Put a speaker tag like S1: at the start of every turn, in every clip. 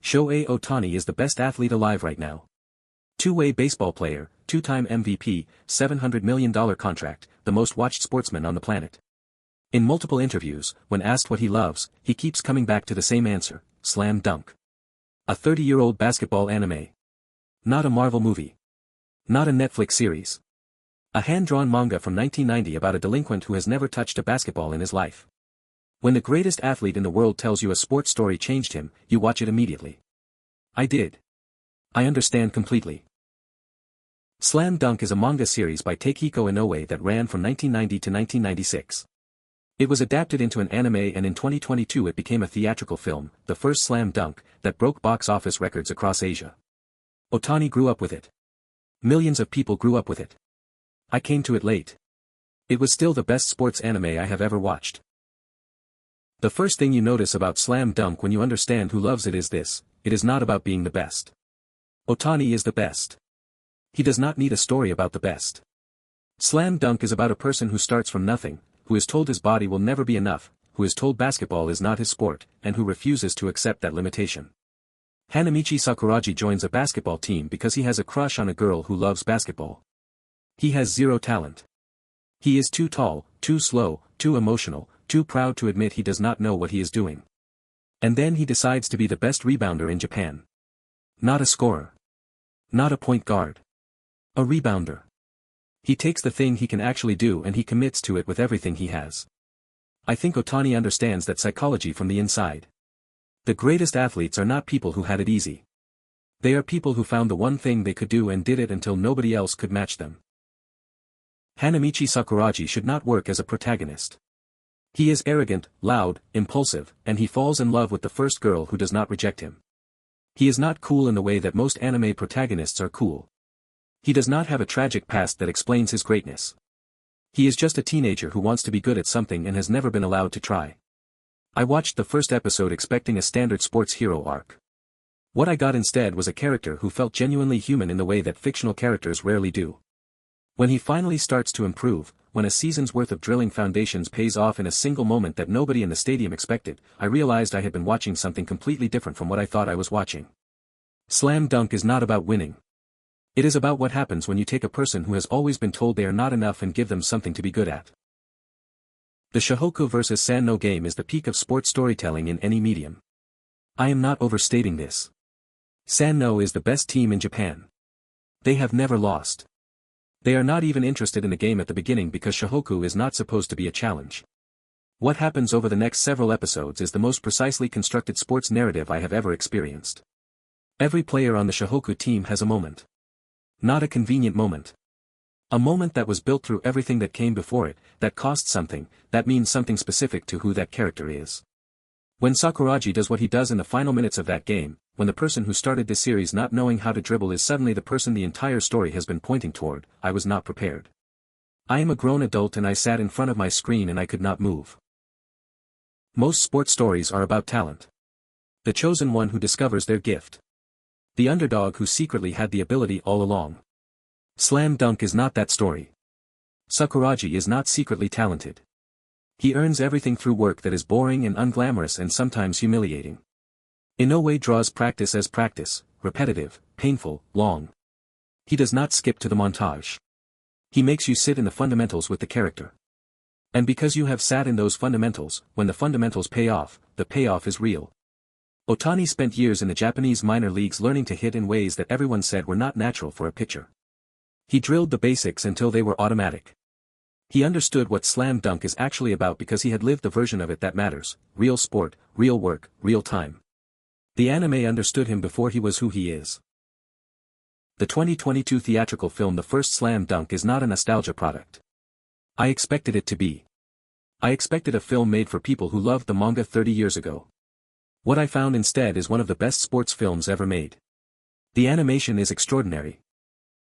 S1: Shohei Ohtani is the best athlete alive right now. Two-way baseball player, two-time MVP, $700 million contract, the most watched sportsman on the planet. In multiple interviews, when asked what he loves, he keeps coming back to the same answer, slam dunk. A 30-year-old basketball anime. Not a Marvel movie. Not a Netflix series. A hand-drawn manga from 1990 about a delinquent who has never touched a basketball in his life. When the greatest athlete in the world tells you a sports story changed him, you watch it immediately. I did. I understand completely. Slam Dunk is a manga series by Takehiko Inoue that ran from 1990 to 1996. It was adapted into an anime and in 2022 it became a theatrical film, the first Slam Dunk, that broke box office records across Asia. Ohtani grew up with it. Millions of people grew up with it. I came to it late. It was still the best sports anime I have ever watched. The first thing you notice about Slam Dunk when you understand who loves it is this: it is not about being the best. Ohtani is the best. He does not need a story about the best. Slam Dunk is about a person who starts from nothing, who is told his body will never be enough, who is told basketball is not his sport, and who refuses to accept that limitation. Hanamichi Sakuragi joins a basketball team because he has a crush on a girl who loves basketball. He has zero talent. He is too tall, too slow, too emotional, too proud to admit he does not know what he is doing. And then he decides to be the best rebounder in Japan. Not a scorer. Not a point guard. A rebounder. He takes the thing he can actually do and he commits to it with everything he has. I think Ohtani understands that psychology from the inside. The greatest athletes are not people who had it easy. They are people who found the one thing they could do and did it until nobody else could match them. Hanamichi Sakuragi should not work as a protagonist. He is arrogant, loud, impulsive, and he falls in love with the first girl who does not reject him. He is not cool in the way that most anime protagonists are cool. He does not have a tragic past that explains his greatness. He is just a teenager who wants to be good at something and has never been allowed to try. I watched the first episode expecting a standard sports hero arc. What I got instead was a character who felt genuinely human in the way that fictional characters rarely do. When he finally starts to improve, when a season's worth of drilling foundations pays off in a single moment that nobody in the stadium expected, I realized I had been watching something completely different from what I thought I was watching. Slam Dunk is not about winning. It is about what happens when you take a person who has always been told they are not enough and give them something to be good at. The Shohoku vs. Sanno game is the peak of sports storytelling in any medium. I am not overstating this. Sanno is the best team in Japan. They have never lost. They are not even interested in the game at the beginning because Shohoku is not supposed to be a challenge. What happens over the next several episodes is the most precisely constructed sports narrative I have ever experienced. Every player on the Shohoku team has a moment. Not a convenient moment. A moment that was built through everything that came before it, that cost something, that means something specific to who that character is. When Sakuragi does what he does in the final minutes of that game, when the person who started this series not knowing how to dribble is suddenly the person the entire story has been pointing toward, I was not prepared. I am a grown adult and I sat in front of my screen and I could not move. Most sports stories are about talent. The chosen one who discovers their gift. The underdog who secretly had the ability all along. Slam Dunk is not that story. Sakuragi is not secretly talented. He earns everything through work that is boring and unglamorous and sometimes humiliating. Inoue draws practice as practice, repetitive, painful, long. He does not skip to the montage. He makes you sit in the fundamentals with the character. And because you have sat in those fundamentals, when the fundamentals pay off, the payoff is real. Ohtani spent years in the Japanese minor leagues learning to hit in ways that everyone said were not natural for a pitcher. He drilled the basics until they were automatic. He understood what Slam Dunk is actually about because he had lived the version of it that matters: real sport, real work, real time. The anime understood him before he was who he is. The 2022 theatrical film The First Slam Dunk is not a nostalgia product. I expected it to be. I expected a film made for people who loved the manga 30 years ago. What I found instead is one of the best sports films ever made. The animation is extraordinary.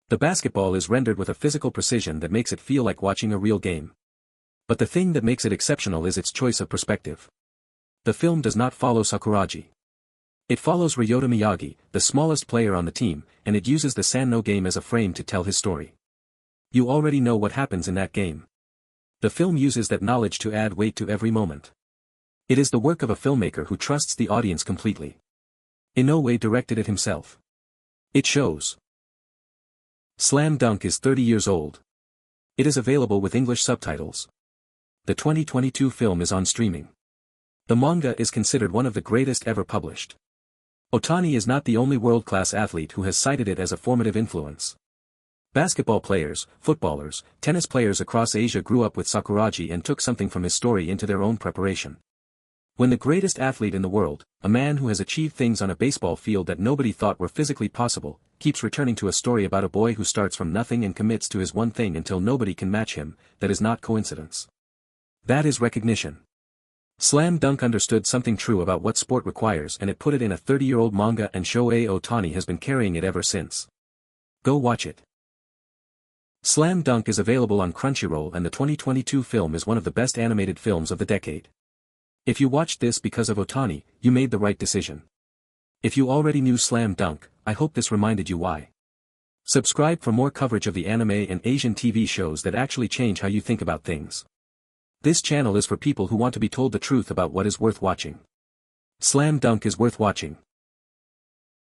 S1: The basketball is rendered with a physical precision that makes it feel like watching a real game. But the thing that makes it exceptional is its choice of perspective. The film does not follow Sakuragi. It follows Ryota Miyagi, the smallest player on the team, and it uses the Sanno game as a frame to tell his story. You already know what happens in that game. The film uses that knowledge to add weight to every moment. It is the work of a filmmaker who trusts the audience completely. Inoue directed it himself. It shows. Slam Dunk is 30 years old. It is available with English subtitles. The 2022 film is on streaming. The manga is considered one of the greatest ever published. Ohtani is not the only world-class athlete who has cited it as a formative influence. Basketball players, footballers, tennis players across Asia grew up with Sakuragi and took something from his story into their own preparation. When the greatest athlete in the world, a man who has achieved things on a baseball field that nobody thought were physically possible, keeps returning to a story about a boy who starts from nothing and commits to his one thing until nobody can match him, that is not coincidence. That is recognition. Slam Dunk understood something true about what sport requires and it put it in a 30-year-old manga and Shohei Ohtani has been carrying it ever since. Go watch it. Slam Dunk is available on Crunchyroll and the 2022 film is one of the best animated films of the decade. If you watched this because of Ohtani, you made the right decision. If you already knew Slam Dunk, I hope this reminded you why. Subscribe for more coverage of the anime and Asian TV shows that actually change how you think about things. This channel is for people who want to be told the truth about what is worth watching. Slam Dunk is worth watching.